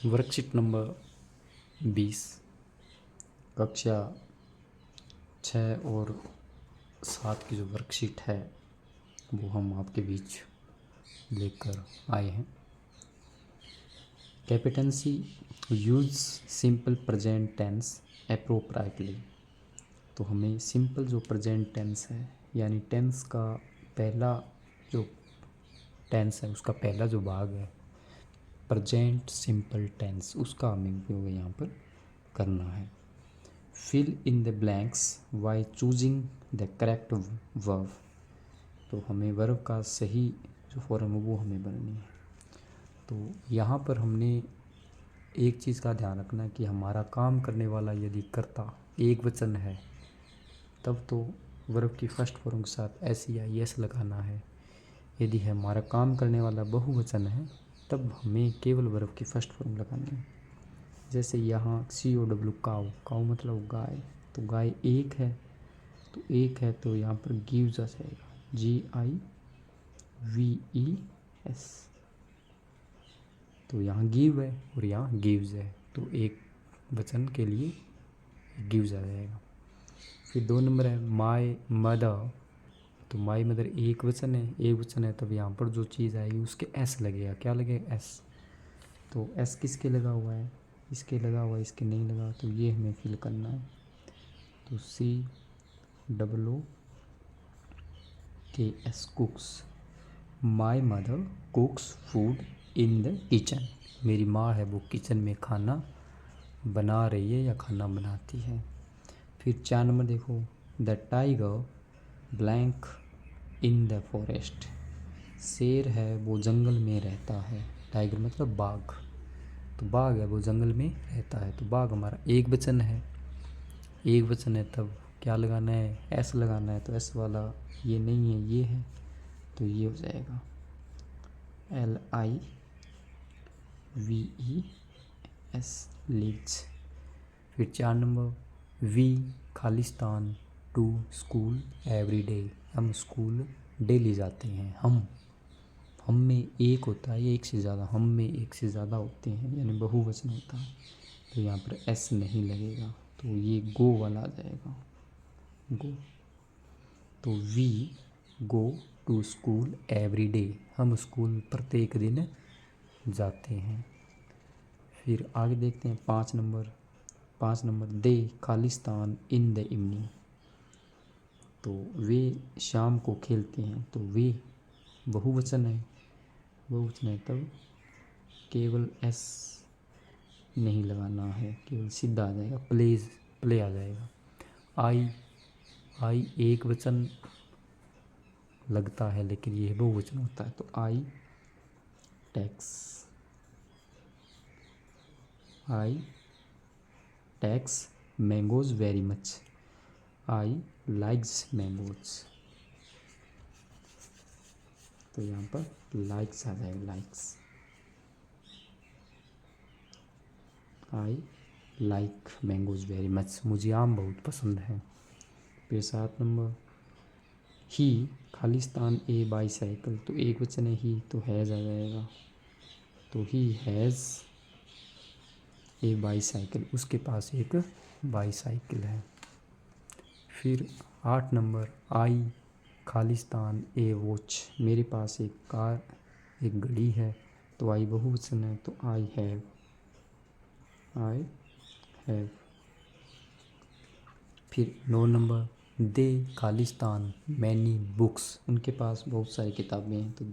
Worksheet number 20 कक्षा 6 और 7 की जो वर्कशीट है वो हम आपके बीच लेकर आए हैं। Competency use simple present tense appropriately. तो हमें सिंपल जो प्रेजेंट टेंस है यानी टेंस का पहला जो टेंस है उसका पहला जो भाग है प्रेजेंट सिंपल टेंस उसका हमें उपयोग यहाँ पर करना है। Fill in the blanks by choosing the correct verb. तो हमें वर्ब का सही जो फॉर्म है वो हमें बननी है। तो यहाँ पर हमने एक चीज़ का ध्यान रखना है कि हमारा काम करने वाला यदि कर्ता एक वचन है तब तो वर्ब की फर्स्ट फॉर्म के साथ एस या यस लगाना है। यदि हमारा काम करने वाला बहुवचन है तब हमें केवल वर्ब की फर्स्ट फॉर्म लगानी है। जैसे यहाँ COW काऊ, काऊ मतलब गाय, तो गाय एक है तो यहाँ पर गिव्स आ जाएगा GIVES। तो यहाँ गिव है और यहाँ गिव्स है तो एक वचन के लिए गिव्स आ जाएगा। फिर 2 नंबर है माय मदर। तो माय मदर एक वचन है तब यहाँ पर जो चीज़ आएगी उसके एस लगेगा। क्या लगेगा? एस। तो एस किसके लगा हुआ है? इसके लगा हुआ है, इसके नहीं लगा, तो ये हमें फिल करना है। तो COOKS कुक्स। My mother कुक्स food in the kitchen. मेरी माँ है वो किचन में खाना बना रही है या खाना बनाती है। फिर 4 नंबर देखो the tiger blank in the forest. शेर है वो जंगल में रहता है। टाइगर मतलब बाघ, तो बाघ है वो जंगल में रहता है। तो बाघ हमारा एक वचन है तब क्या लगाना है? एस लगाना है। तो एस वाला ये नहीं है, ये है, तो ये हो जाएगा LIVES लीव्स। फिर 4 नंबर वी खालिस्तान टू स्कूल एवरी डे। हम स्कूल डेली जाते हैं। हम में एक होता है, एक से ज़्यादा, हम में एक से ज़्यादा होते हैं यानी बहुवचन होता है, तो यहाँ पर एस नहीं लगेगा, तो ये गो वाला आ जाएगा, गो। तो we go to school every day. हम स्कूल प्रत्येक दिन जाते हैं। फिर आगे देखते हैं 5 नंबर दे खालिस्तान इन द इवनिंग। तो वे शाम को खेलते हैं। तो वे बहुवचन है तब केवल एस नहीं लगाना है, केवल सीधा आ जाएगा, प्ले आ जाएगा। आई एक वचन लगता है लेकिन ये बहुवचन होता है, तो I takes mangoes very much. I likes mangoes. तो यहाँ पर लाइक्स आ जाएगा, likes. I like mangoes very much. मुझे आम बहुत पसंद है। फिर 7 नंबर ही खालिस्तान ए बाईसाइकिल। तो एक वचन है ही, तो हैज़ आ जाएगा। तो ही हैज़ ए बाईसाइकिल, उसके पास एक बाईसाइकिल है। फिर 8 नंबर आई खालिस्तान ए वॉच। मेरे पास एक घड़ी है। तो आई बहुवचन है, तो आई हैव। फिर 9 number they Khalistan many books. उनके पास बहुत सारी किताबें हैं, तो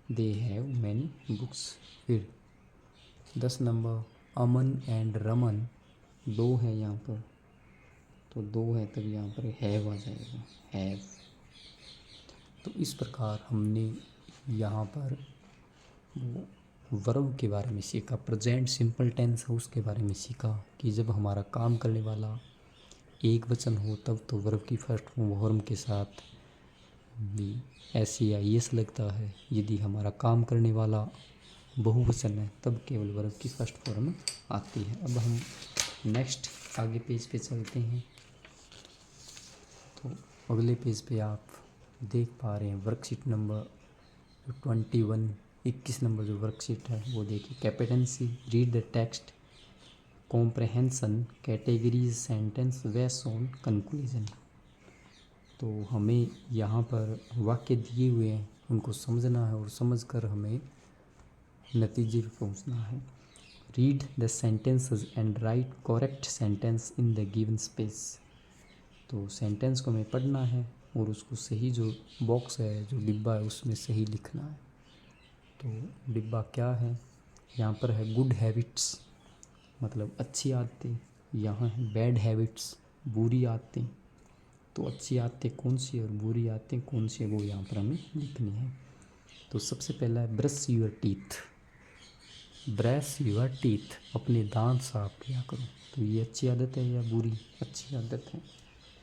दे हैव मैनी बुक्स। फिर 10 नंबर अमन एंड रमन, दो है यहाँ पर, तो दो है तब यहाँ पर हैव आ जाएगा, हैव। तो इस प्रकार हमने यहाँ पर वर्ब के बारे में सीखा, प्रेजेंट सिंपल टेंस है उसके बारे में सीखा कि जब हमारा काम करने वाला एक वचन हो तब तो वर्ब की फर्स्ट फॉर्म के साथ भी ऐसी या यस लगता है। यदि हमारा काम करने वाला बहुवचन है तब केवल वर्ब की फर्स्ट फॉर्म आती है। अब हम नेक्स्ट आगे पेज पे चलते हैं। तो अगले पेज पे आप देख पा रहे हैं वर्कशीट नंबर 21 21 नंबर जो वर्कशीट है वो देखिए। Competency, read the text, comprehension, categories, sentence, base on conclusion. तो हमें यहाँ पर वाक्य दिए हुए हैं, उनको समझना है और समझकर हमें नतीजे पर पहुँचना है। Read the sentences and right correct sentence in the given space. तो सेंटेंस को हमें पढ़ना है और उसको सही जो बॉक्स है, जो डिब्बा है, उसमें सही लिखना है। तो डिब्बा क्या है, यहाँ पर है गुड हैबिट्स मतलब अच्छी आदतें, यहाँ है बैड हैबिट्स बुरी आदतें। तो अच्छी आदतें कौन सी और बुरी आदतें कौन सी है वो यहाँ पर हमें लिखनी है। तो सबसे पहला है brush your teeth. Brush your teeth, अपने दांत साफ किया करो। तो ये अच्छी आदत है या बुरी? अच्छी आदत है।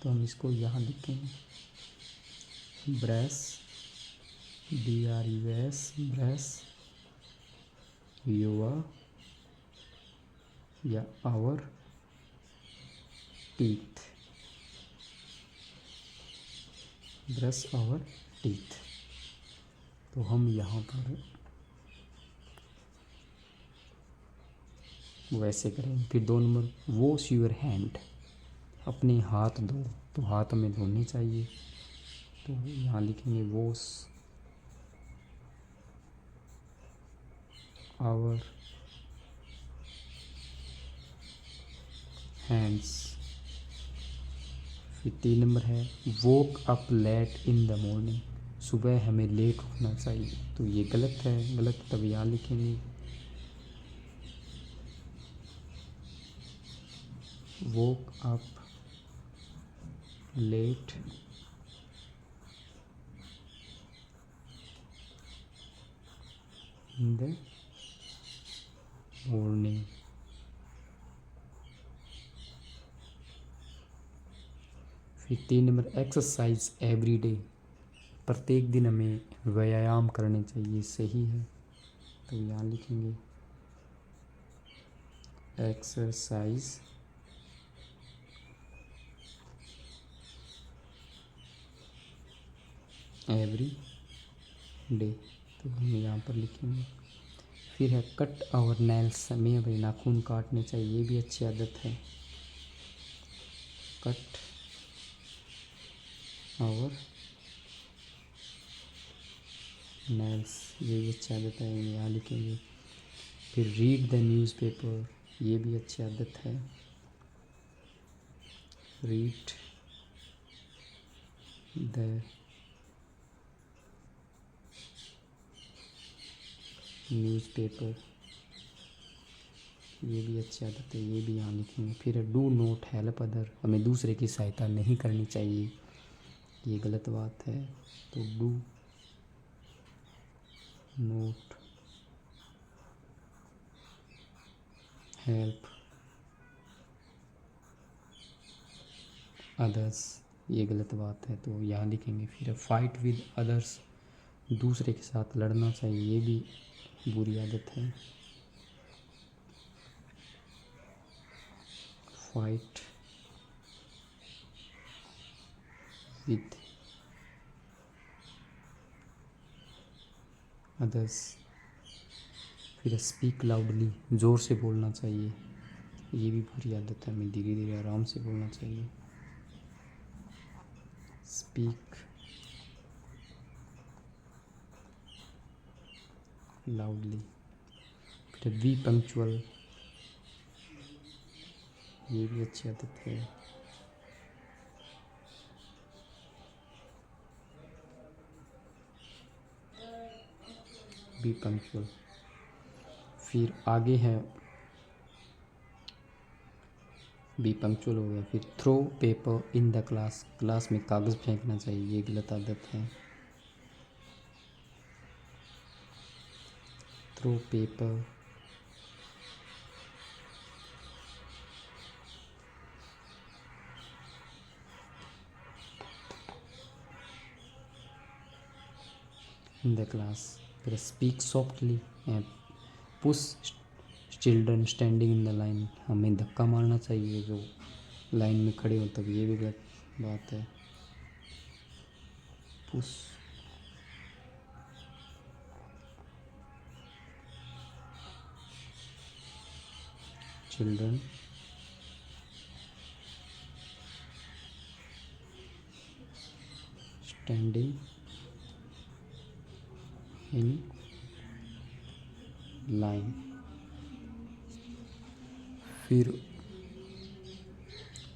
तो हम इसको यहाँ लिखेंगे ब्रश, BRUS, ब्रश योर या our teeth, brush our teeth. तो हम यहाँ पर वैसे करेंगे। फिर 2 नंबर वॉश यूर हैंड, अपने हाथ धो। तो हाथ हमें धोने चाहिए। तो यहाँ लिखेंगे वॉश आवर हैंड्स। फिर 3 नंबर है woke up late in the morning, सुबह हमें लेट उठना चाहिए। तो ये गलत है, गलत तब यहाँ लिखेंगे woke up late in the morning. फिर 3 नंबर एक्सरसाइज एवरी डे, प्रत्येक दिन हमें व्यायाम करने चाहिए। सही है। तो यहाँ लिखेंगे एक्सरसाइज एवरी डे। तो हम यहाँ पर लिखेंगे। फिर है कट आवर नेल्स, हमें अपने नाखून काटने चाहिए। ये भी अच्छी आदत है। कट आवर नेल्स, ये भी अच्छी आदत है, यहाँ लिखेंगे। फिर रीड द न्यूज़पेपर, ये भी अच्छी आदत है। रीड द न्यूज़पेपर, ये भी अच्छी आदत है, ये भी यहाँ लिखेंगे। फिर डू नॉट हेल्प अदर, हमें दूसरे की सहायता नहीं करनी चाहिए। ये गलत बात है। तो डू नॉट हेल्प अदर्स, ये गलत बात है। तो यहाँ लिखेंगे। फिर फाइट विद अदर्स, दूसरे के साथ लड़ना चाहिए। ये भी बुरी आदत है। Fight with others. फिर स्पीक लाउडली, ज़ोर से बोलना चाहिए। ये भी बुरी आदत है, हमें धीरे धीरे आराम से बोलना चाहिए। Speak loudly. फिर बी पंक्चुअल, ये भी अच्छी आदत है। Be punctual. फिर आगे है बी पंक्चुअल हो गया। फिर throw paper in the class, class में कागज़ फेंकना चाहिए। ये गलत आदत है। Throw paper in the class. फिर speak softly and push children standing in the line, हमें धक्का मारना चाहिए जो लाइन में खड़े हो तब। ये भी गलत बात है। Push children standing in line. फिर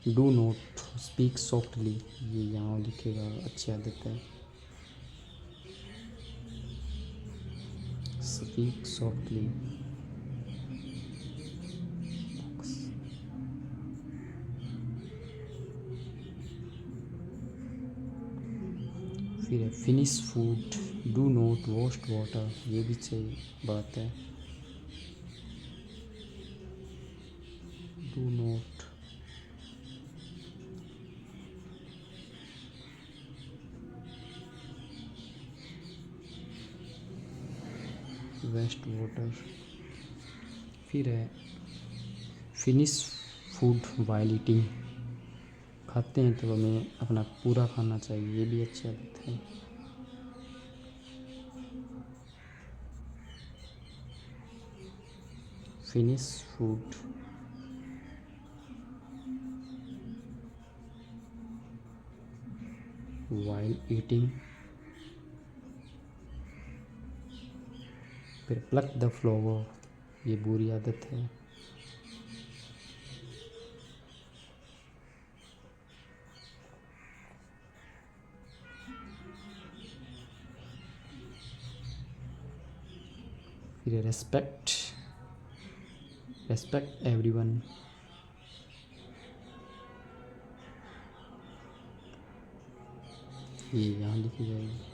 डू नॉट स्पीक सॉफ्टली, ये यहाँ लिखेगा, अच्छी आदत है। Speak softly. फिर है finish food, do not waste water, ये भी सही बात है। Do not waste water. फिर है फिनिश फूड वाइल ईटिंग, खाते हैं तो हमें अपना पूरा खाना चाहिए, ये भी अच्छी आदत है। Finish food while eating. फिर प्लक द फ्लावर, ये बुरी आदत है। फिर रेस्पेक्ट, रेस्पेक्ट एवरीवन, ये यहाँ लिखी जाएगी।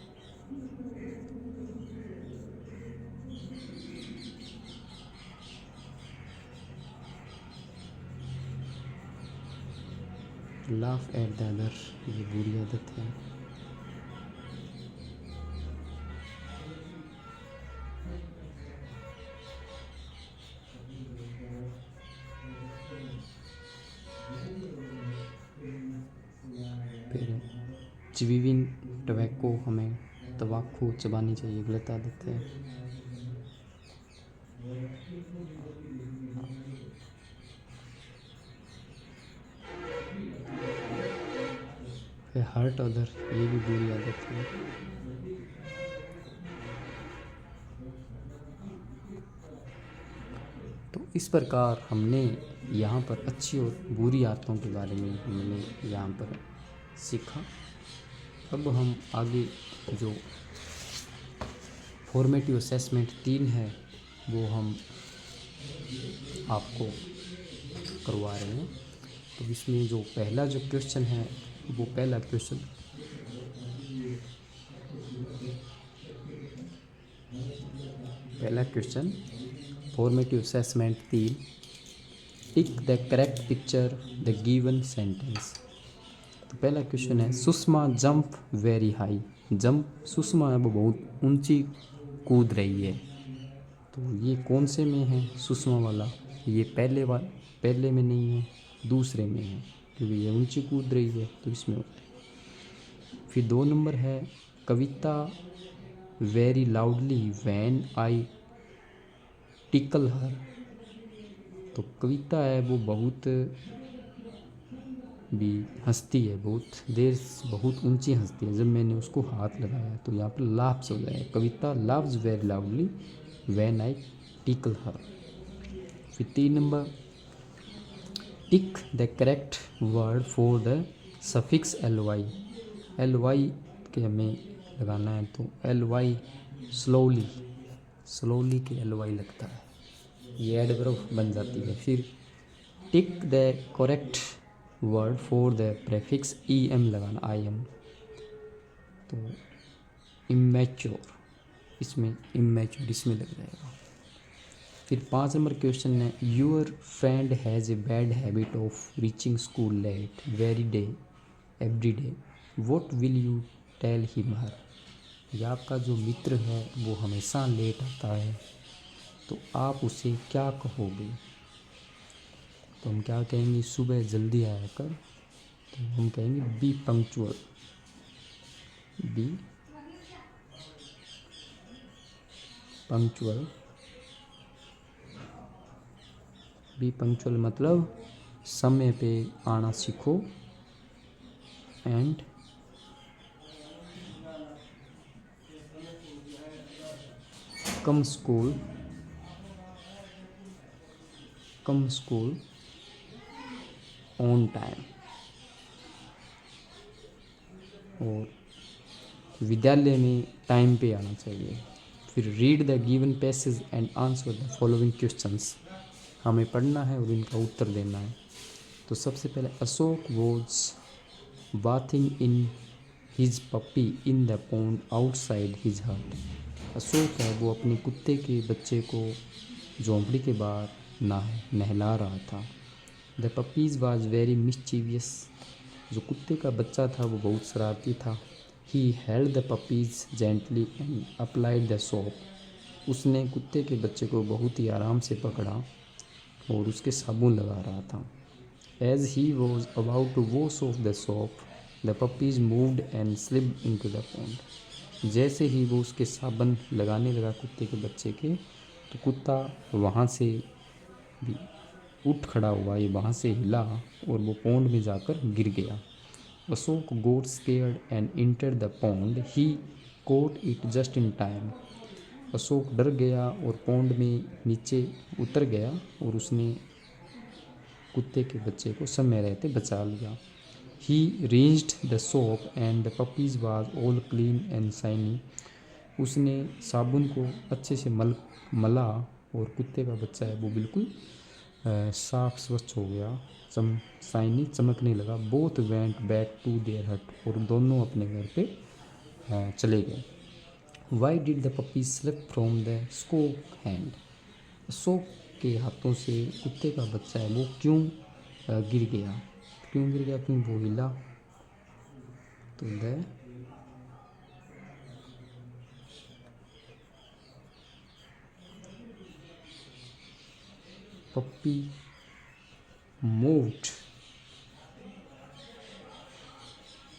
लाफ एट द अदर, ये बुरी आदत है। फिर च्यूइंग टबैको, हमें तंबाकू चबानी चाहिए, गलत आदत है। फिर हर्ट अदर, ये भी बुरी आदत है। तो इस प्रकार हमने यहाँ पर अच्छी और बुरी आदतों के बारे में हमने यहाँ पर सीखा। अब हम आगे जो फॉर्मेटिव असेसमेंट 3 है वो हम आपको करवा रहे हैं। तो इसमें जो पहला जो क्वेश्चन है वो पहला question formative assessment 3, tick the correct picture the given sentence. तो पहला क्वेश्चन है Sushma jump very high, jump Sushma है वो बहुत ऊंची कूद रही है। तो ये कौन से में है सुषमा वाला, ये पहले में नहीं है, दूसरे में है, क्योंकि ये ऊंची कूद रही है तो इसमें होता है। फिर 2 नंबर है Kavita very loudly when I tickle her. तो कविता है वो बहुत भी हंसती है, बहुत ऊंची हंसती है, जब मैंने उसको हाथ लगाया। तो यहाँ पर लाफ्स हो जाए, Kavita laughs very loudly when I tickle her. फिर 3 number tick the correct word for the suffix L Y के हमें लगाना है। तो एल वाई स्लोली के एल वाई लगता है, ये एडवर्ब बन जाती है। फिर tick the correct word for the prefix E M लगाना, आई एम। तो इमेच्योर, इसमें इमेच्योर इसमें लग जाएगा। फिर 5 नंबर क्वेश्चन है your friend has a bad habit of reaching school late every day what will you tell him her. या आपका जो मित्र है वो हमेशा लेट आता है, तो आप उसे क्या कहोगे। तो हम क्या कहेंगे, सुबह जल्दी आया कर। तो हम कहेंगे बी पंक्चुअल, बी पंक्चुअल मतलब समय पे आना सीखो। And come school on time. और विद्यालय में टाइम पे आना चाहिए। फिर read the given passage and answer the following questions, हमें पढ़ना है और इनका उत्तर देना है। तो सबसे पहले Ashok was bathing in his puppy in the pond outside his हट। अशोक है वो अपने कुत्ते के बच्चे को झोंपड़ी के बाहर नहला रहा था। The puppies was very mischievous, जो कुत्ते का बच्चा था वो बहुत शरारती था। He held the puppies gently and applied the soap, उसने कुत्ते के बच्चे को बहुत ही आराम से पकड़ा और उसके साबुन लगा रहा था। As he was about to wash off the soap the puppies moved and slipped into the pond. जैसे ही वो उसके साबुन लगाने लगा कुत्ते के बच्चे के, तो कुत्ता वहाँ से भी उठ खड़ा हुआ, ये वहाँ से हिला और वो पॉन्ड में जाकर गिर गया। Ashok got scared and enter the pond, he caught it just in time. Ashok डर गया और पॉन्ड में नीचे उतर गया और उसने कुत्ते के बच्चे को समय रहते बचा लिया। He rinsed the soap and the puppies was all clean and shiny, उसने साबुन को अच्छे से मला और कुत्ते का बच्चा है वो बिल्कुल साफ स्वच्छ हो गया, शाइनी चमकने लगा। Both went back to their hut, और दोनों अपने घर पे चले गए। Why did the puppy slip from the स्कोक हैंड, अशोक के हाथों से कुत्ते का बच्चा है वो क्यों गिर गया, क्योंकि वो हिला। तो the puppy moved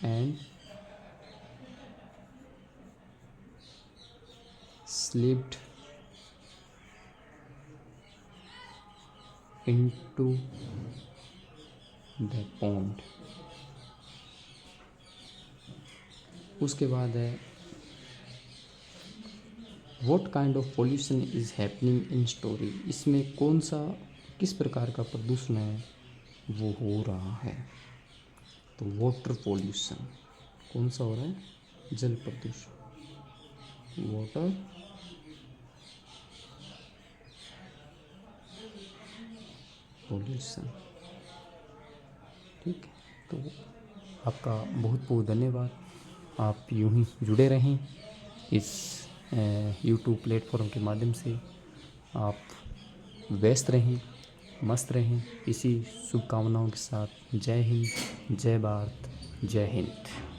and slipped into the pond। उसके बाद है what kind of pollution is happening in story, इसमें कौन सा किस प्रकार का प्रदूषण है वो हो रहा है। तो वाटर पोल्यूशन, कौन सा हो रहा है, जल प्रदूषण, वाटर पोल्यूशन। ठीक है, तो आपका बहुत बहुत धन्यवाद। आप यूं ही जुड़े रहें इस यूट्यूब प्लेटफॉर्म के माध्यम से। आप व्यस्त रहें, मस्त रहें, इसी शुभकामनाओं के साथ। जय हिंद, जय भारत, जय हिंद।